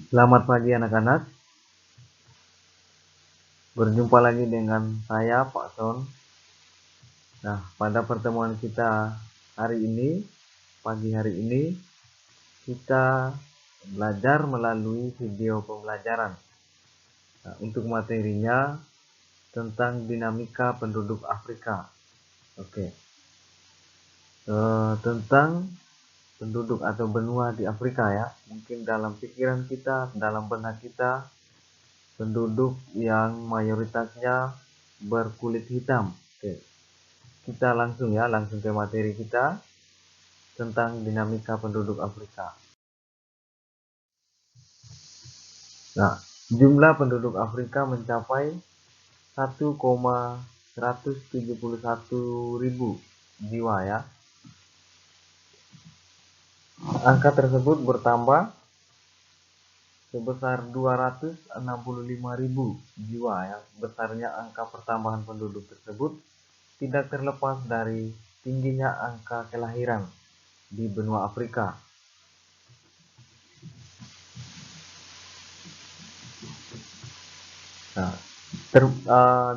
Selamat pagi anak-anak, berjumpa lagi dengan saya Pak Son. Nah, pada pertemuan kita hari ini, pagi hari ini, kita belajar melalui video pembelajaran. Nah, untuk materinya tentang dinamika penduduk Afrika. Oke, tentang penduduk atau benua di Afrika ya. Mungkin dalam pikiran kita, dalam benak kita, penduduk yang mayoritasnya berkulit hitam. Oke. Kita langsung ke materi kita tentang dinamika penduduk Afrika. Nah, jumlah penduduk Afrika mencapai 1,171 ribu jiwa ya. Angka tersebut bertambah sebesar 265.000 jiwa ya. Besarnya angka pertambahan penduduk tersebut tidak terlepas dari tingginya angka kelahiran di benua Afrika. Nah,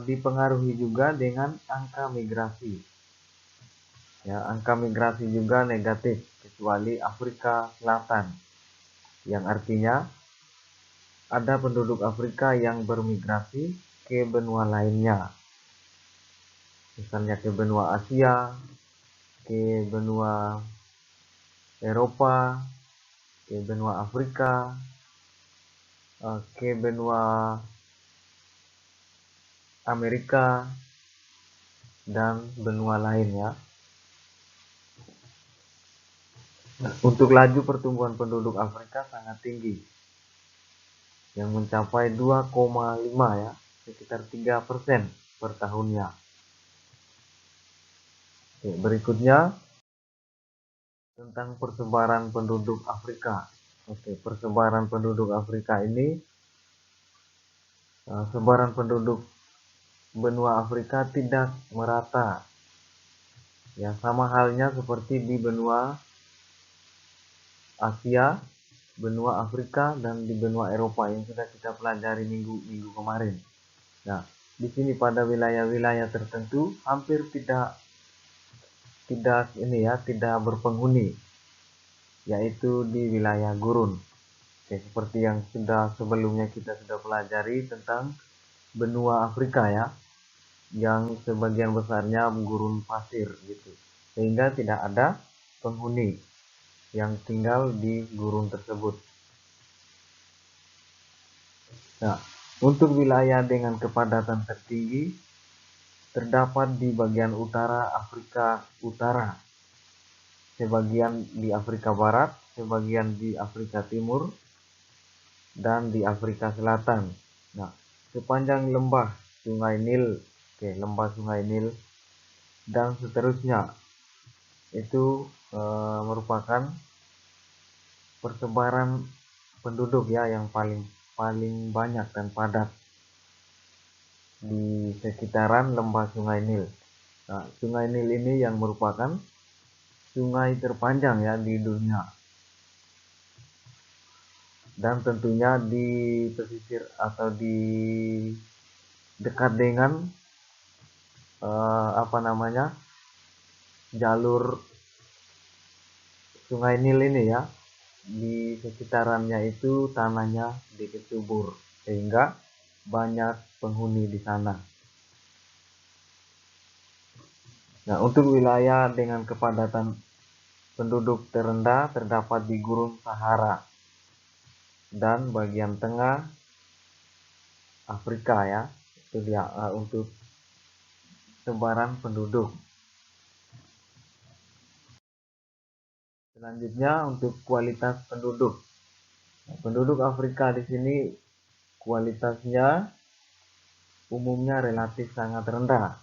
dipengaruhi juga dengan angka migrasi. Ya, angka migrasi juga negatif kecuali Afrika Selatan, yang artinya ada penduduk Afrika yang bermigrasi ke benua lainnya, misalnya ke benua Asia, ke benua Eropa, ke benua Afrika, ke benua Amerika, dan benua lainnya. Untuk laju pertumbuhan penduduk Afrika sangat tinggi, yang mencapai 2,5 ya, sekitar 3% per tahunnya. Oke, berikutnya tentang persebaran penduduk Afrika. Oke, persebaran penduduk Afrika ini, sebaran penduduk benua Afrika tidak merata. Ya, sama halnya seperti di benua Asia, benua Afrika, dan di benua Eropa yang sudah kita pelajari minggu kemarin. Nah, di sini pada wilayah-wilayah tertentu hampir tidak berpenghuni, yaitu di wilayah gurun. Oke, seperti yang sebelumnya kita sudah pelajari tentang benua Afrika ya, yang sebagian besarnya gurun pasir gitu, sehingga tidak ada penghuni yang tinggal di gurun tersebut. Nah, untuk wilayah dengan kepadatan tertinggi terdapat di bagian utara Afrika Utara, sebagian di Afrika Barat, sebagian di Afrika Timur, dan di Afrika Selatan. Nah, sepanjang lembah Sungai Nil, lembah Sungai Nil dan seterusnya itu merupakan persebaran penduduk ya yang paling banyak dan padat di sekitaran lembah Sungai Nil. Nah, Sungai Nil ini yang merupakan sungai terpanjang ya di dunia, dan tentunya di pesisir atau di dekat dengan jalur Sungai Nil ini ya. Di sekitarannya itu tanahnya sedikit subur, sehingga banyak penghuni di sana. Nah, untuk wilayah dengan kepadatan penduduk terendah terdapat di Gurun Sahara dan bagian tengah Afrika ya. Itu dia untuk sebaran penduduk. Selanjutnya untuk kualitas penduduk. Nah, penduduk Afrika di sini kualitasnya umumnya relatif sangat rendah.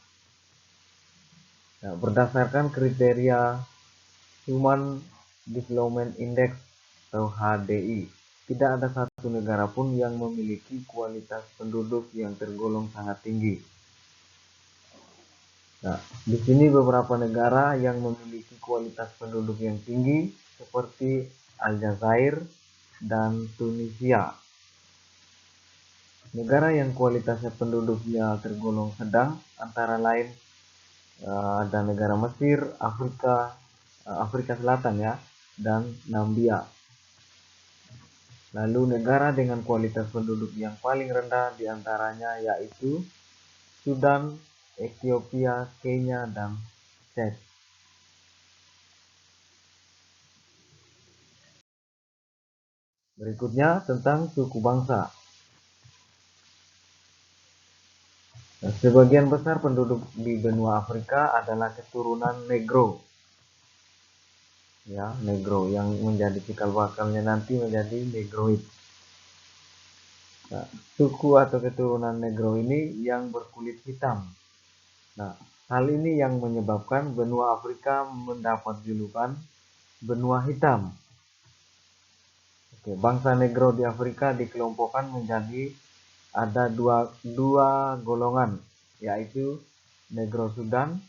Nah, berdasarkan kriteria Human Development Index atau HDI, tidak ada satu negara pun yang memiliki kualitas penduduk yang tergolong sangat tinggi. Nah, di sini beberapa negara yang memiliki kualitas penduduk yang tinggi seperti Aljazair, dan Tunisia. Negara yang kualitasnya penduduknya tergolong sedang antara lain ada negara Mesir, Afrika Selatan ya, dan Nambia. Lalu negara dengan kualitas penduduk yang paling rendah diantaranya yaitu Sudan, Ethiopia, Kenya, dan Chad. Berikutnya tentang suku bangsa. Sebagian besar penduduk di benua Afrika adalah keturunan Negro. Ya, Negro yang menjadi cikal bakalnya nanti menjadi Negroid. Nah, suku atau keturunan Negro ini yang berkulit hitam. Nah, hal ini yang menyebabkan benua Afrika mendapat julukan benua hitam. Oke, bangsa Negro di Afrika dikelompokkan menjadi ada dua golongan, yaitu Negro Sudan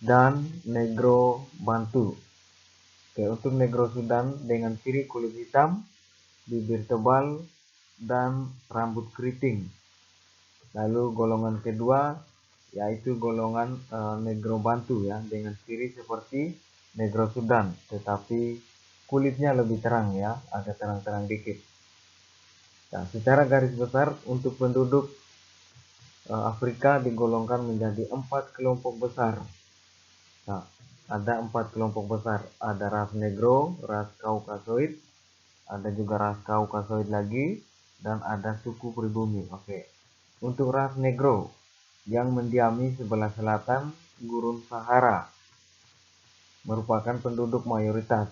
dan Negro Bantu. Oke, untuk Negro Sudan dengan ciri kulit hitam, bibir tebal, dan rambut keriting. Lalu golongan kedua yaitu golongan Negro Bantu ya, dengan ciri seperti Negro Sudan, tetapi kulitnya lebih terang ya, agak terang-terang dikit. Nah, secara garis besar untuk penduduk Afrika digolongkan menjadi 4 kelompok besar. Nah, ada 4 kelompok besar. Ada ras Negro, ras Kaukasoid, ada juga ras Kaukasoid lagi, dan ada suku pribumi. Oke. Untuk ras Negro yang mendiami sebelah selatan Gurun Sahara merupakan penduduk mayoritas.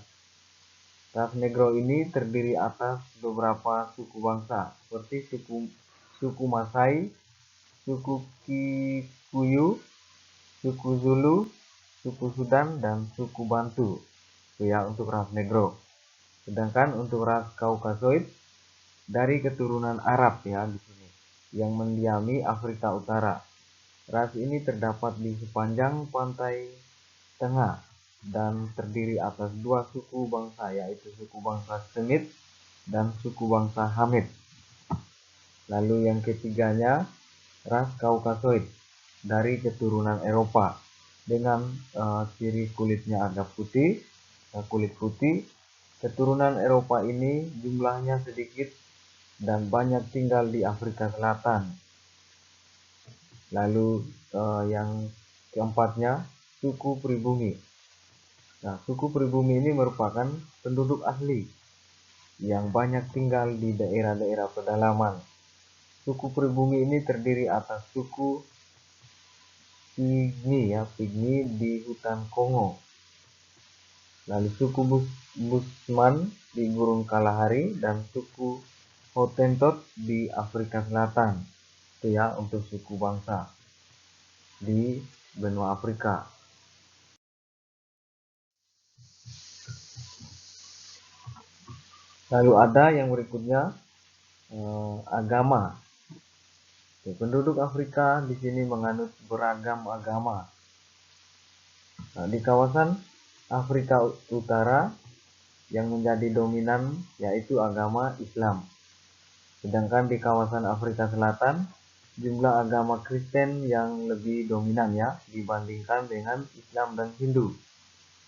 Ras Negro ini terdiri atas beberapa suku bangsa seperti suku Masai, suku Kikuyu, suku Zulu, suku Sudan, dan suku Bantu. Itu ya untuk ras Negro. Sedangkan untuk ras Kaukasoid dari keturunan Arab ya di sini yang mendiami Afrika Utara. Ras ini terdapat di sepanjang pantai tengah dan terdiri atas dua suku bangsa yaitu suku bangsa Semit dan suku bangsa Hamid. Lalu yang ketiganya ras Kaukasoid dari keturunan Eropa dengan ciri kulitnya agak putih, kulit putih. Keturunan Eropa ini jumlahnya sedikit dan banyak tinggal di Afrika Selatan. Lalu yang keempatnya suku pribumi. Nah, suku pribumi ini merupakan penduduk asli yang banyak tinggal di daerah-daerah pedalaman. Suku pribumi ini terdiri atas suku Pygmy di hutan Kongo. Lalu suku Bushman di Gurun Kalahari dan suku Hottentot di Afrika Selatan. Itu ya untuk suku bangsa di benua Afrika. Lalu ada yang berikutnya agama. Penduduk Afrika di sini menganut beragam agama. Nah, di kawasan Afrika Utara yang menjadi dominan yaitu agama Islam. Sedangkan di kawasan Afrika Selatan jumlah agama Kristen yang lebih dominan ya dibandingkan dengan Islam dan Hindu.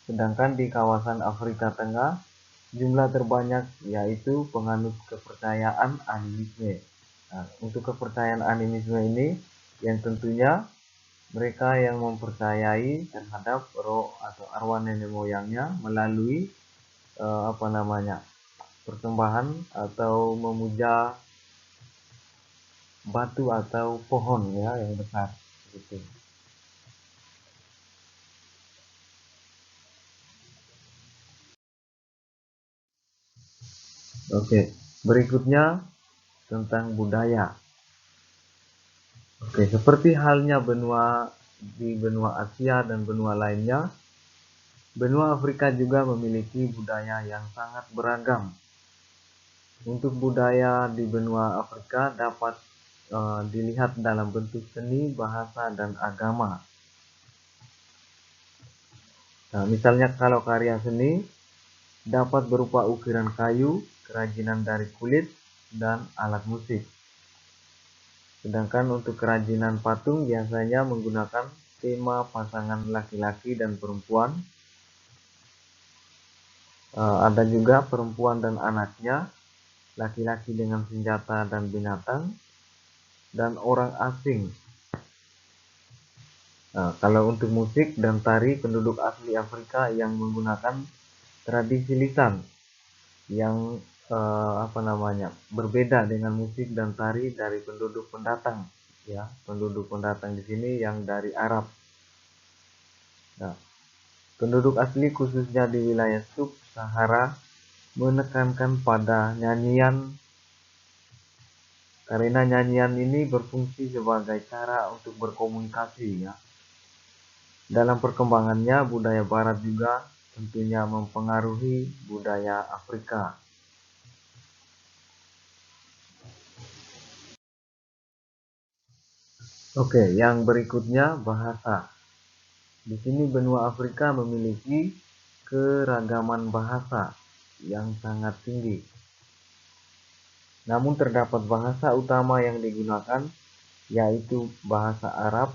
Sedangkan di kawasan Afrika Tengah jumlah terbanyak yaitu penganut kepercayaan animisme. Nah, untuk kepercayaan animisme ini yang tentunya mereka yang mempercayai terhadap roh atau arwah nenek moyangnya melalui persembahan atau memuja batu atau pohon ya yang besar gitu. Oke, berikutnya tentang budaya. Oke, seperti halnya di benua Asia dan benua lainnya, benua Afrika juga memiliki budaya yang sangat beragam. Untuk budaya di benua Afrika dapat dilihat dalam bentuk seni, bahasa, dan agama. Nah, misalnya kalau karya seni dapat berupa ukiran kayu, kerajinan dari kulit, dan alat musik. Sedangkan untuk kerajinan patung biasanya menggunakan tema pasangan laki-laki dan perempuan. Ada juga perempuan dan anaknya, laki-laki dengan senjata dan binatang, dan orang asing. Kalau untuk musik dan tari, penduduk asli Afrika yang menggunakan tradisi lisan yang berbeda dengan musik dan tari dari penduduk pendatang, ya. Penduduk pendatang di sini yang dari Arab. Nah, penduduk asli khususnya di wilayah sub-Sahara menekankan pada nyanyian, karena nyanyian ini berfungsi sebagai cara untuk berkomunikasi, ya. Dalam perkembangannya, budaya Barat juga tentunya mempengaruhi budaya Afrika. Oke, yang berikutnya bahasa. Di sini benua Afrika memiliki keragaman bahasa yang sangat tinggi. Namun terdapat bahasa utama yang digunakan, yaitu bahasa Arab,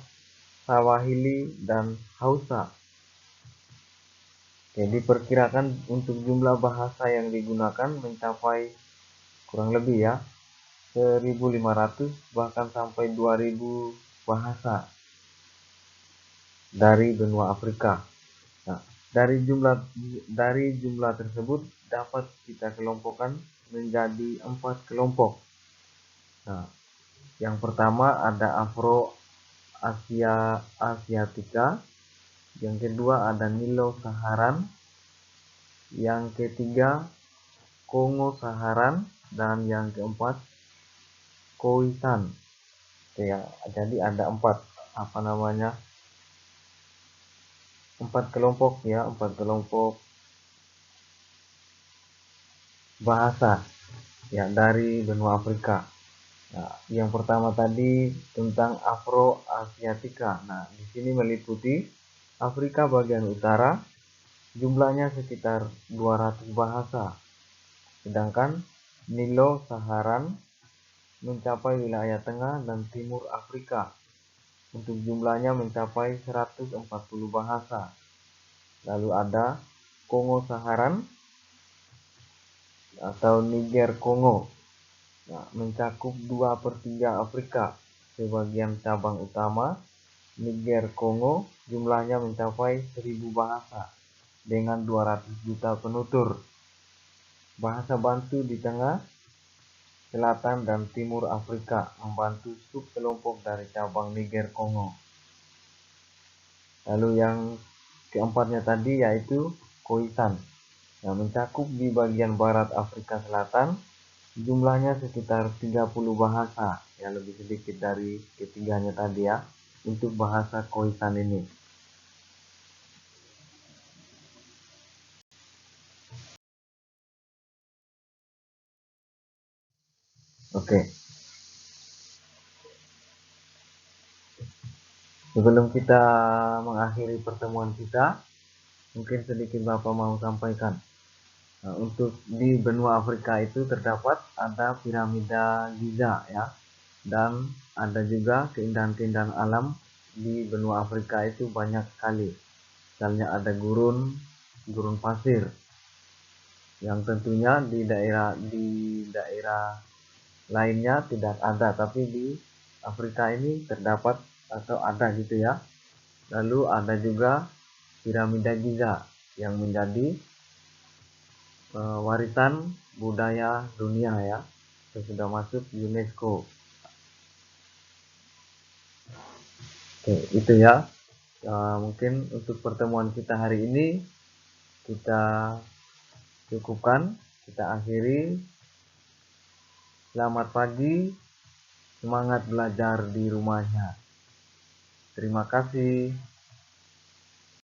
Swahili, dan Hausa. Jadi diperkirakan untuk jumlah bahasa yang digunakan mencapai kurang lebih, ya, 1.500 bahkan sampai 2.000 bahasa dari benua Afrika. Nah, dari jumlah tersebut dapat kita kelompokkan menjadi 4 kelompok. Nah, yang pertama ada Afro Asiatica, yang kedua ada Nilo Saharan, yang ketiga Kongo Saharan, dan yang keempat Khoisan. Ya, jadi ada empat kelompok, ya, 4 kelompok bahasa, ya, dari benua Afrika. Nah, yang pertama tadi tentang Afro Asiatica. Nah, di sini meliputi Afrika bagian utara, jumlahnya sekitar 200 bahasa. Sedangkan Nilo Saharan mencapai wilayah tengah dan timur Afrika. Untuk jumlahnya mencapai 140 bahasa. Lalu ada Kongo Saharan atau Niger Kongo. Nah, mencakup 2/3 Afrika. Sebagian cabang utama Niger Kongo jumlahnya mencapai 1.000 bahasa dengan 200 juta penutur. Bahasa Bantu di tengah, selatan, dan timur Afrika membantu subkelompok dari cabang Niger Kongo. Lalu yang keempatnya tadi yaitu Khoisan, yang mencakup di bagian barat Afrika Selatan, jumlahnya sekitar 30 bahasa, ya, lebih sedikit dari ketiganya tadi, ya, untuk bahasa Khoisan ini. Oke. Sebelum kita mengakhiri pertemuan kita, mungkin sedikit Bapak mau sampaikan. Nah, untuk di benua Afrika itu terdapat ada piramida Giza, ya, dan ada juga keindahan-keindahan alam di benua Afrika itu banyak sekali. Misalnya ada gurun pasir yang tentunya di daerah lainnya tidak ada, tapi di Afrika ini terdapat atau ada gitu, ya. Lalu ada juga piramida Giza yang menjadi warisan budaya dunia, ya, sudah masuk UNESCO. Oke, itu, ya. Mungkin untuk pertemuan kita hari ini kita cukupkan, kita akhiri. Selamat pagi, semangat belajar di rumahnya. Terima kasih.